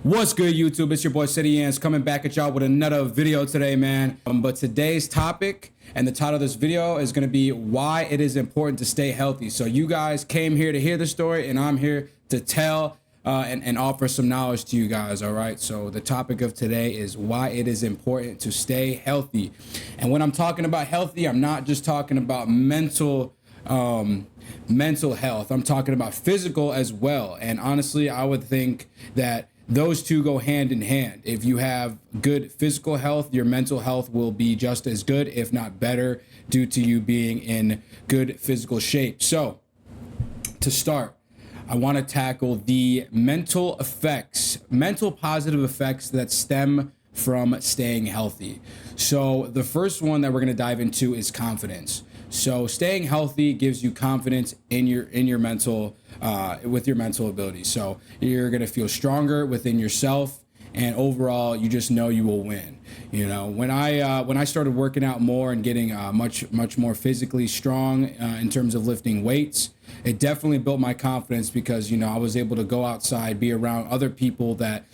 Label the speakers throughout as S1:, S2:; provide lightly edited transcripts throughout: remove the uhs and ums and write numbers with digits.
S1: What's good, YouTube? It's your boy City Yans coming back at y'all with another video today, man. But today's topic and the title of this video is going to be why it is important to stay healthy. So you guys came here to hear the story, and I'm here to tell and offer some knowledge to you guys. All right. So the topic of today is why it is important to stay healthy. And when I'm talking about healthy, I'm not just talking about mental health. I'm talking about physical as well. And honestly, I would think that those two go hand in hand. If you have good physical health, your mental health will be just as good, if not better, due to you being in good physical shape. So to start, I want to tackle the mental positive effects that stem from staying healthy. So the first one that we're going to dive into is confidence. So staying healthy gives you confidence in your mental with your mental ability. So you're going to feel stronger within yourself, and overall you just know you will win. You know, when I started working out more and getting much more physically strong in terms of lifting weights, it definitely built my confidence because, you know, I was able to go outside, be around other people that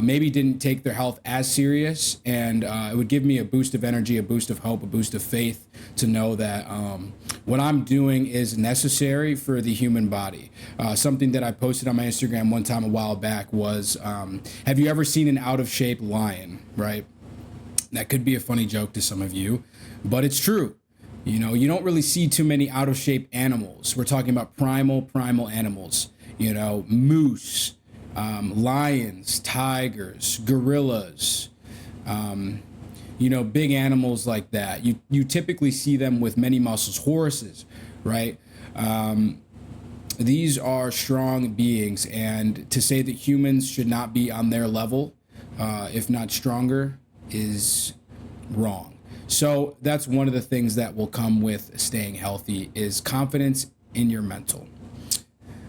S1: maybe didn't take their health as serious, and it would give me a boost of energy, a boost of hope, a boost of faith to know that what I'm doing is necessary for the human body. Something that I posted on my Instagram one time a while back was, have you ever seen an out of shape lion, right? That could be a funny joke to some of you, but it's true. You know, you don't really see too many out of shape animals. We're talking about primal animals, you know, moose, lions, tigers, gorillas, you know, big animals like that. You typically see them with many muscles, horses, right? These are strong beings, and to say that humans should not be on their level, if not stronger, is wrong. So that's one of the things that will come with staying healthy is confidence in your mental.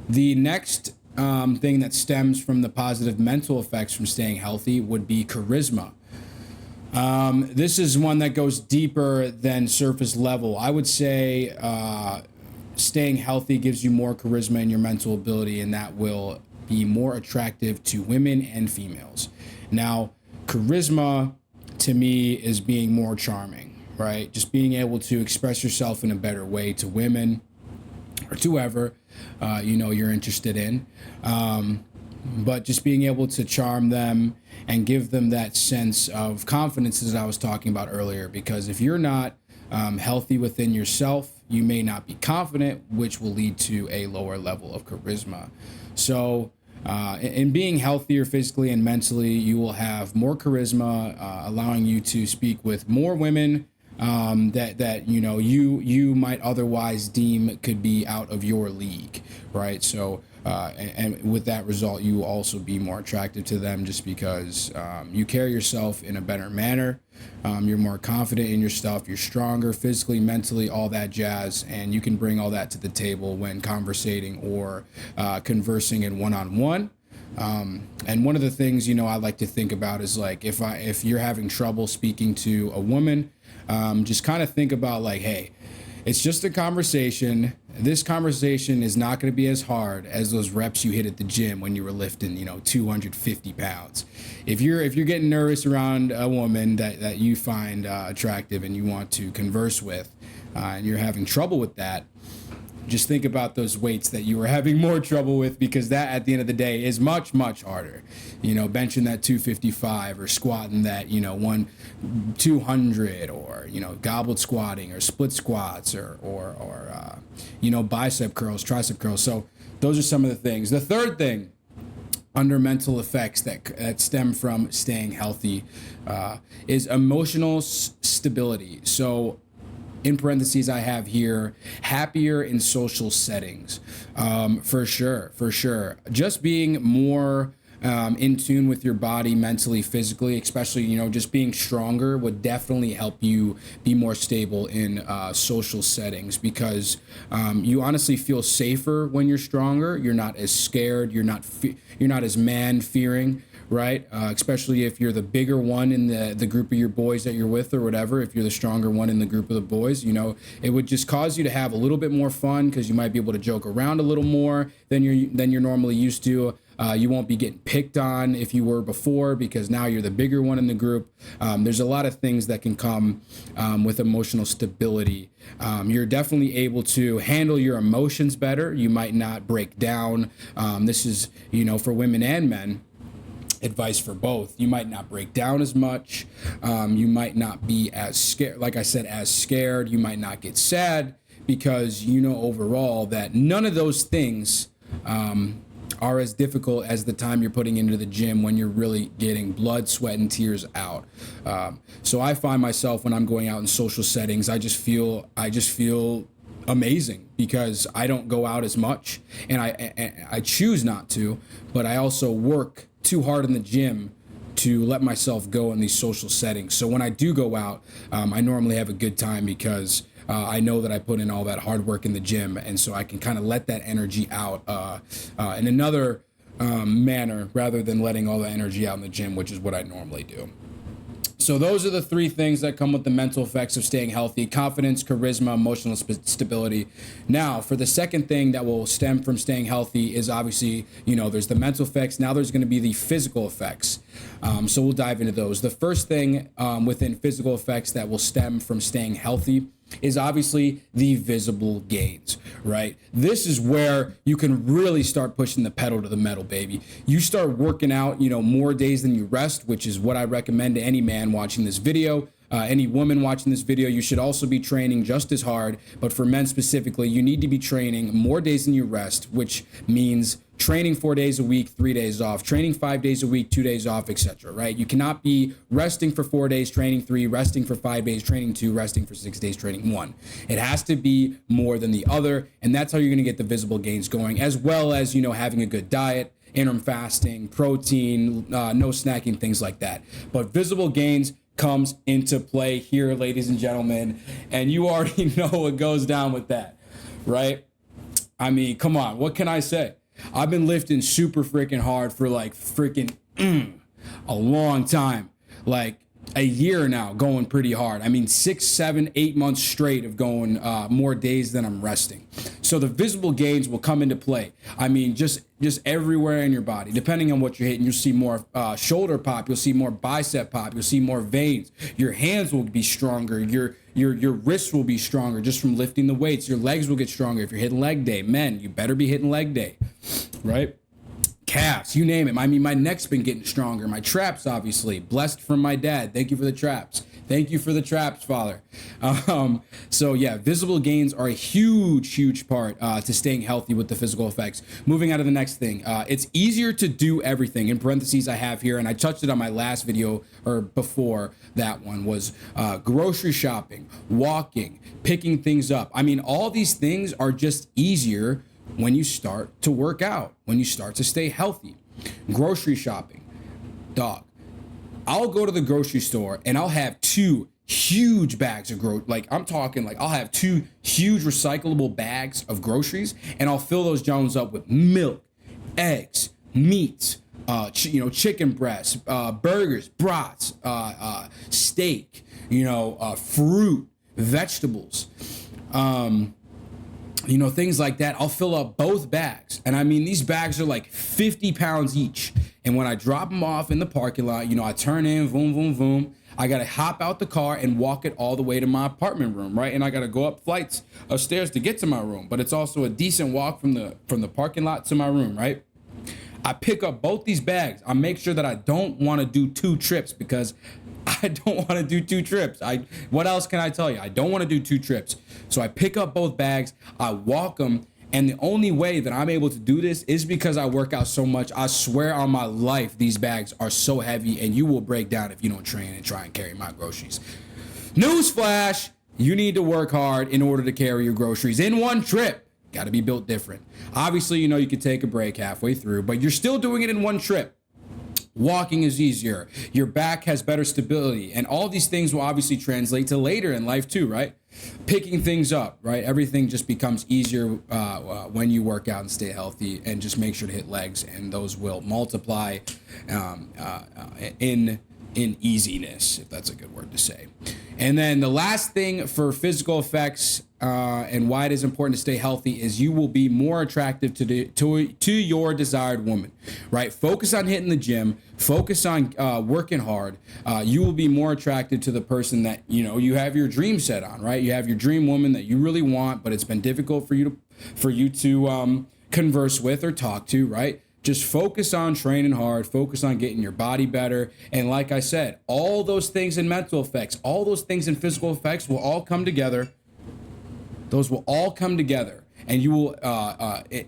S1: The next thing that stems from the positive mental effects from staying healthy would be charisma. This is one that goes deeper than surface level. I would say staying healthy gives you more charisma in your mental ability, and that will be more attractive to women and females. Now, charisma to me is being more charming, right? Just being able to express yourself in a better way to women or to whoever you know you're interested in, but just being able to charm them and give them that sense of confidence that I was talking about earlier. Because if you're not healthy within yourself, you may not be confident, which will lead to a lower level of charisma. So in being healthier physically and mentally, you will have more charisma, allowing you to speak with more women that you know you might otherwise deem could be out of your league, right? So and with that result, you will also be more attractive to them just because you carry yourself in a better manner. You're more confident in your stuff. You're stronger physically, mentally, all that jazz, and you can bring all that to the table when conversating or conversing in one-on-one. And one of the things, you know, I like to think about is like if you're having trouble speaking to a woman, just kind of think about like, hey, it's just a conversation. This conversation is not going to be as hard as those reps you hit at the gym when you were lifting, you know, 250 pounds. If you're getting nervous around a woman that you find attractive and you want to converse with, and you're having trouble with that, just think about those weights that you were having more trouble with, because that at the end of the day is much harder. You know, benching that 255 or squatting that, you know, 200, or, you know, goblet squatting or split squats or you know, bicep curls, tricep curls. So those are some of the things. The third thing under mental effects that stem from staying healthy is emotional stability. So in parentheses, I have here happier in social settings. For sure. Just being more in tune with your body mentally, physically, especially, you know, just being stronger would definitely help you be more stable in social settings, because you honestly feel safer when you're stronger. You're not as scared. You're not as man fearing. Right? Especially if you're the bigger one in the group of your boys that you're with or whatever. If you're the stronger one in the group of the boys, you know, it would just cause you to have a little bit more fun because you might be able to joke around a little more than you're normally used to. You won't be getting picked on if you were before, because now you're the bigger one in the group. There's a lot of things that can come with emotional stability. You're definitely able to handle your emotions better. You might not break down. This is, for women and men. Advice for both. You might not break down as much. You might not be as scared, like I said, as scared. You might not get sad, because overall that none of those things are as difficult as the time you're putting into the gym when you're really getting blood, sweat, and tears out. So I find myself, when I'm going out in social settings, I just feel amazing, because I don't go out as much, and I choose not to, but I also work too hard in the gym to let myself go in these social settings. So when I do go out, I normally have a good time, because I know that I put in all that hard work in the gym, and so I can kind of let that energy out in another manner, rather than letting all the energy out in the gym, which is what I normally do. So those are the three things that come with the mental effects of staying healthy: confidence, charisma, emotional stability. Now, for the second thing that will stem from staying healthy is obviously, there's the mental effects. Now there's going to be the physical effects. So we'll dive into those. The first thing within physical effects that will stem from staying healthy is obviously the visible gains, right? This is where you can really start pushing the pedal to the metal, baby. You start working out, more days than you rest, which is what I recommend to any man watching this video. Any woman watching this video, you should also be training just as hard. But for men specifically, you need to be training more days than you rest, which means training 4 days a week, 3 days off, training 5 days a week, 2 days off, etc. Right? You cannot be resting for 4 days, training 3, resting for 5 days, training 2, resting for 6 days, training 1. It has to be more than the other, and that's how you're going to get the visible gains going, as well as, having a good diet, intermittent fasting, protein, no snacking, things like that. But visible gains comes into play here, ladies and gentlemen, and you already know what goes down with that, right? I mean, come on, what can I say? I've been lifting super freaking hard for like freaking a long time, like a year now, going pretty hard. I mean, 6, 7, 8 months straight of going more days than I'm resting. So the visible gains will come into play. I mean, just everywhere in your body, depending on what you're hitting. You'll see more shoulder pop. You'll see more bicep pop. You'll see more veins. Your hands will be stronger. Your wrists will be stronger just from lifting the weights. Your legs will get stronger if you're hitting leg day. Men, you better be hitting leg day, right? Calves, you name it. I mean, my neck's been getting stronger. My traps, obviously, blessed from my dad. Thank you for the traps. Thank you for the traps, Father. So yeah, visible gains are a huge part to staying healthy with the physical effects. Moving on to the next thing. It's easier to do everything. In parentheses, I have here, and I touched it on my last video, or before that one, was grocery shopping, walking, picking things up. I mean, all these things are just easier when you start to work out, when you start to stay healthy. Grocery shopping, dog. I'll go to the grocery store and I'll have 2 huge bags of I'll have 2 huge recyclable bags of groceries, and I'll fill those Jones up with milk, eggs, meats, chicken breasts, burgers, brats, steak, fruit, vegetables, things like that. I'll fill up both bags. And I mean, these bags are like 50 pounds each. And when I drop them off in the parking lot, I turn in, boom, boom, boom. I got to hop out the car and walk it all the way to my apartment room, right? And I got to go up flights of stairs to get to my room. But it's also a decent walk from the parking lot to my room, right? I pick up both these bags. I make sure that I don't want to do 2 trips, because I don't want to do 2 trips. What else can I tell you? I don't want to do 2 trips. So I pick up both bags, I walk them, and the only way that I'm able to do this is because I work out so much. I swear on my life, these bags are so heavy, and you will break down if you don't train and try and carry my groceries. Newsflash, you need to work hard in order to carry your groceries in one trip. Got to be built different. Obviously, you can take a break halfway through, but you're still doing it in one trip. Walking is easier. Your back has better stability. And all these things will obviously translate to later in life too, right? Picking things up, right? Everything just becomes easier when you work out and stay healthy, and just make sure to hit legs, and those will multiply in easiness, if that's a good word to say. And then the last thing for physical effects and why it is important to stay healthy is you will be more attractive to your desired woman, right? Focus on hitting the gym, focus on working hard. You will be more attractive to the person that you have your dream set on, right? You have your dream woman that you really want, but it's been difficult for you to converse with or talk to, right? Just focus on training hard, focus on getting your body better. And like I said, all those things in mental effects, all those things in physical effects will all come together. Those will all come together, and you will,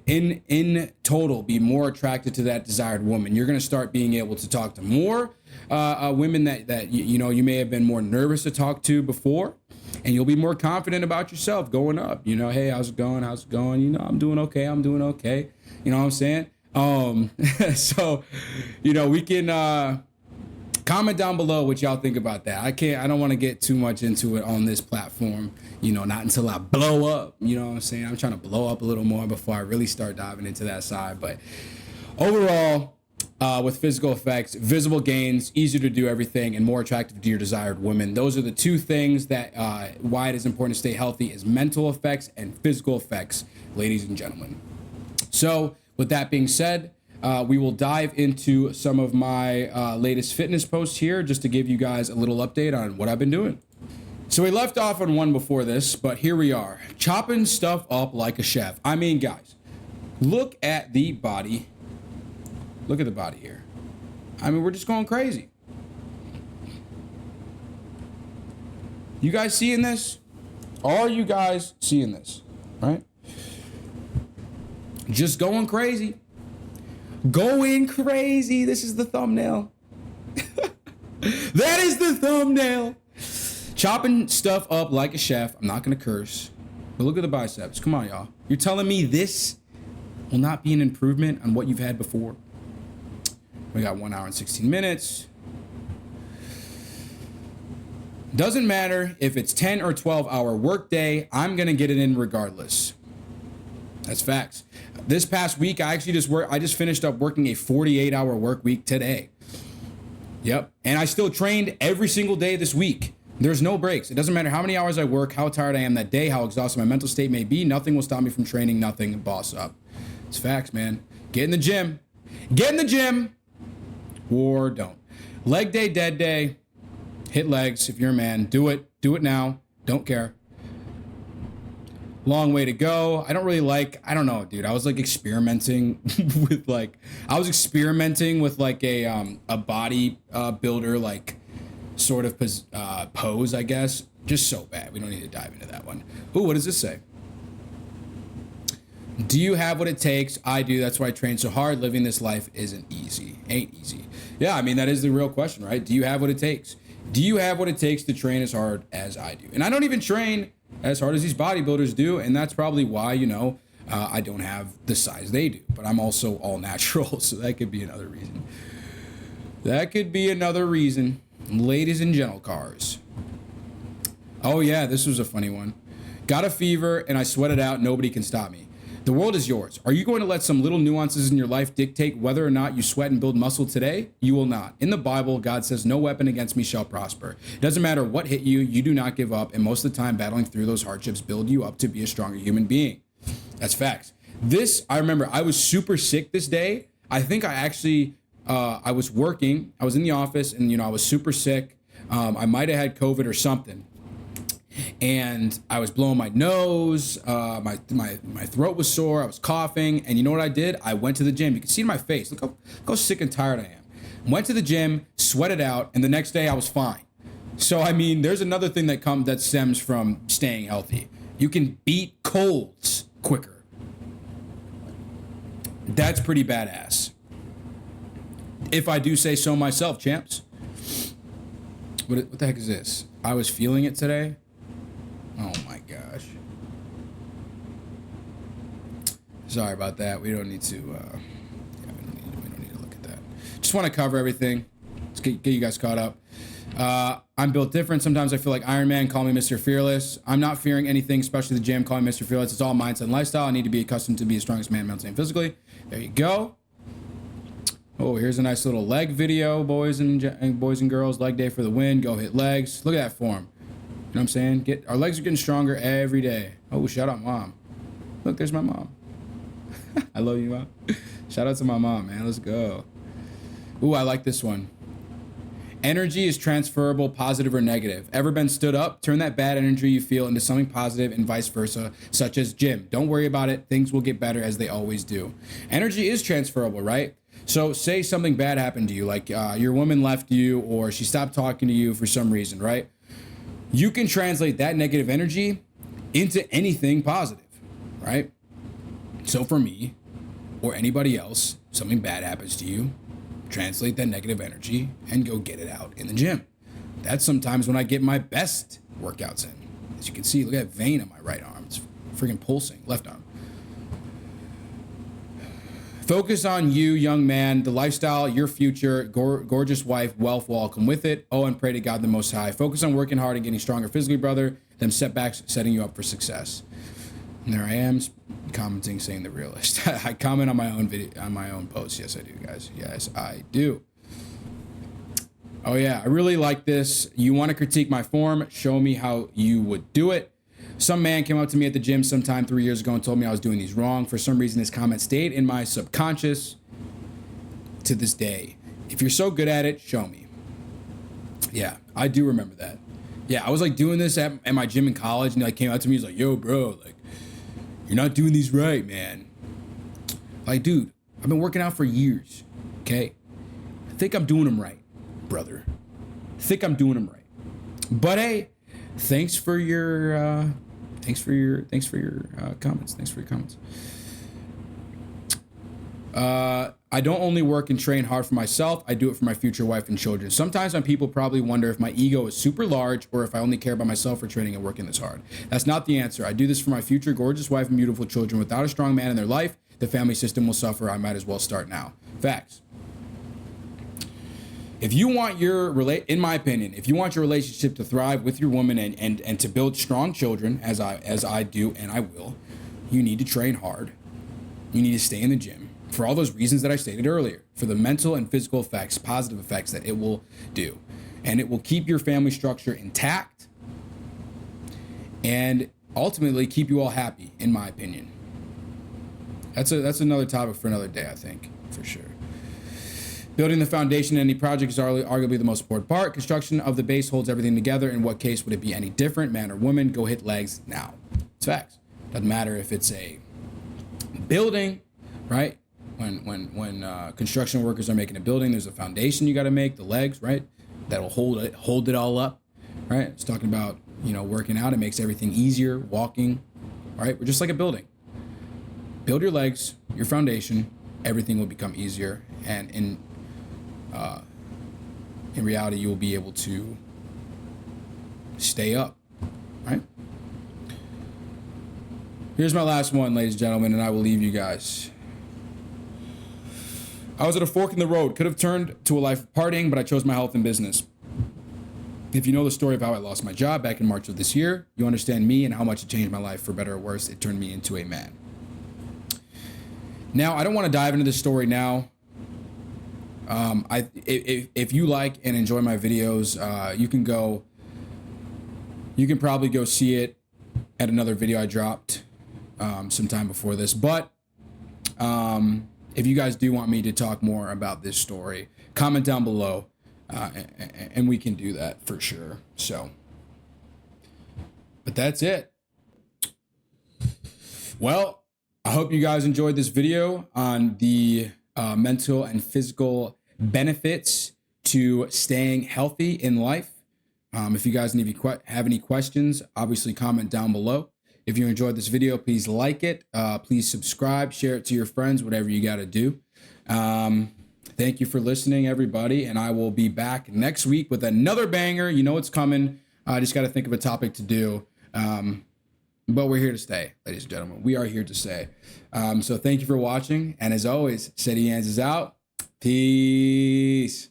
S1: in total, be more attracted to that desired woman. You're going to start being able to talk to more women that you may have been more nervous to talk to before, and you'll be more confident about yourself going up. Hey, how's it going? How's it going? I'm doing okay. I'm doing okay. You know what I'm saying? So, we can comment down below what y'all think about that. I don't want to get too much into it on this platform, not until I blow up, you know what I'm saying? I'm trying to blow up a little more before I really start diving into that side. But overall, with physical effects, visible gains, easier to do everything, and more attractive to your desired woman. Those are the two things that why it is important to stay healthy is mental effects and physical effects, ladies and gentlemen. So with that being said, we will dive into some of my latest fitness posts here just to give you guys a little update on what I've been doing. So we left off on one before this, but here we are, chopping stuff up like a chef. I mean, guys, look at the body. Look at the body here. I mean, we're just going crazy. You guys seeing this? Are you guys seeing this? Right? Just going crazy. Going crazy. This is the thumbnail. That is the thumbnail. Chopping stuff up like a chef. I'm not going to curse. But look at the biceps. Come on, y'all. You're telling me this will not be an improvement on what you've had before? We got 1 hour and 16 minutes. Doesn't matter if it's 10 or 12 hour workday. I'm going to get it in regardless. That's facts. This past week, I just finished up working a 48-hour work week today. Yep. And I still trained every single day this week. There's no breaks. It doesn't matter how many hours I work, how tired I am that day, how exhausted my mental state may be. Nothing will stop me from training. Nothing. Boss up. It's facts, man. Get in the gym. Get in the gym. Or don't. Leg day, dead day. Hit legs if you're a man. Do it. Do it now. Don't care. Long way to go. I don't know, dude. I was experimenting with a body builder, sort of pose, I guess. Just so bad. We don't need to dive into that one. Ooh, what does this say? Do you have what it takes? I do. That's why I train so hard. Living this life isn't easy. Ain't easy. Yeah, I mean, that is the real question, right? Do you have what it takes? Do you have what it takes to train as hard as I do? And I don't even train as hard as these bodybuilders do, and that's probably why, I don't have the size they do. But I'm also all natural, so that could be another reason. That could be another reason. Ladies and gentlecars. Oh yeah, this was a funny one. Got a fever and I sweated out. Nobody can stop me. The world is yours. Are you going to let some little nuances in your life dictate whether or not you sweat and build muscle today? You will not. In the Bible, God says, no weapon against me shall prosper. It doesn't matter what hit you, you do not give up. And most of the time, battling through those hardships build you up to be a stronger human being. That's facts. I remember I was super sick this day. I think I was working. I was in the office and, I was super sick. I might have had COVID or something. And I was blowing my nose, my throat was sore, I was coughing, and you know what I did? I went to the gym. You can see in my face, look how sick and tired I am. Went to the gym, sweated out, and the next day I was fine. So, I mean, there's another thing that stems from staying healthy. You can beat colds quicker. That's pretty badass. If I do say so myself, champs. What the heck is this? I was feeling it today. Oh my gosh. Sorry about that. We don't need to we don't need to look at that. Just want to cover everything. Let's get you guys caught up. I'm built different. Sometimes I feel like Iron Man. Call me Mr. Fearless. I'm not fearing anything, especially the gym. Call me Mr. Fearless. It's all mindset and lifestyle. I need to be accustomed to be the strongest man mentally and physically. There you go. Oh, here's a nice little leg video, boys and girls. Leg day for the win. Go hit legs. Look at that form. what I'm saying? Our legs are getting stronger every day. Oh, shout out mom. Look, there's my mom. I love you, mom. Shout out to my mom, man. Let's go. Ooh, I like this one. Energy is transferable, positive or negative. Ever been stood up? Turn that bad energy you feel into something positive and vice versa, such as gym. Don't worry about it. Things will get better as they always do. Energy is transferable, right? So say something bad happened to you, like your woman left you or she stopped talking to you for some reason, right? You can translate that negative energy into anything positive, right? So for me or anybody else, something bad happens to you, translate that negative energy and go get it out in the gym. That's sometimes when I get my best workouts in. As you can see, look at that vein on my right arm. It's freaking pulsing, left arm. Focus on you, young man, the lifestyle, your future, gorgeous wife, wealth will all come with it. Oh, and pray to God the Most High. Focus on working hard and getting stronger physically, brother. Them setbacks setting you up for success. And there I am commenting, saying the realist. I comment on my own video, on my own post. Yes, I do, guys. Yes, I do. Oh yeah, I really like this. You want to critique my form? Show me how you would do it. Some man came up to me at the gym sometime 3 years ago and told me I was doing these wrong. For some reason, this comment stayed in my subconscious to this day. If you're so good at it, show me. Yeah, I do remember that. Yeah, I was like doing this at my gym in college, and he like came up to me. He's like, "Yo, bro, like, you're not doing these right, man." Like, dude, I've been working out for years. Okay, I think I'm doing them right, brother. I think I'm doing them right. But hey, thanks for your comments. Thanks for your comments. I don't only work and train hard for myself, I do it for my future wife and children. Sometimes when people probably wonder if my ego is super large or if I only care about myself for training and working this hard. That's not the answer. I do this for my future gorgeous wife and beautiful children. Without a strong man in their life, the family system will suffer. I might as well start now. Facts. If you want in my opinion, if you want your relationship to thrive with your woman and to build strong children, as I do and I will, you need to train hard. You need to stay in the gym for all those reasons that I stated earlier, for the mental and physical effects, positive effects that it will do. And it will keep your family structure intact and ultimately keep you all happy, in my opinion. That's another topic for another day, I think, for sure. Building the foundation in any project is arguably the most important part. Construction of the base holds everything together. In what case would it be any different? Man or woman, go hit legs now. It's facts. Doesn't matter if it's a building, right? When construction workers are making a building, there's a foundation you got to make, the legs, right? That'll hold it all up, right? It's talking about, working out. It makes everything easier, walking, right? We're just like a building. Build your legs, your foundation, everything will become easier. And in reality, you will be able to stay up, right? Here's my last one, ladies and gentlemen, and I will leave you guys. I was at a fork in the road. Could have turned to a life of partying, but I chose my health and business. If you know the story of how I lost my job back in March of this year, you understand me and how much it changed my life for better or worse. It turned me into a man. Now, I don't want to dive into this story now. If you like and enjoy my videos, you can probably go see it at another video I dropped sometime before this. But if you guys do want me to talk more about this story, comment down below, and we can do that for sure. So, but that's it. Well, I hope you guys enjoyed this video on the mental and physical benefits to staying healthy in life. If you guys have any questions, obviously comment down below. If you enjoyed this video, please like it. Please subscribe, share it to your friends, whatever you got to do. Thank you for listening, everybody. And I will be back next week with another banger. You know it's coming. I just got to think of a topic to do. But we're here to stay, ladies and gentlemen. We are here to stay. So thank you for watching. And as always, Ceddy Hands is out. Peace.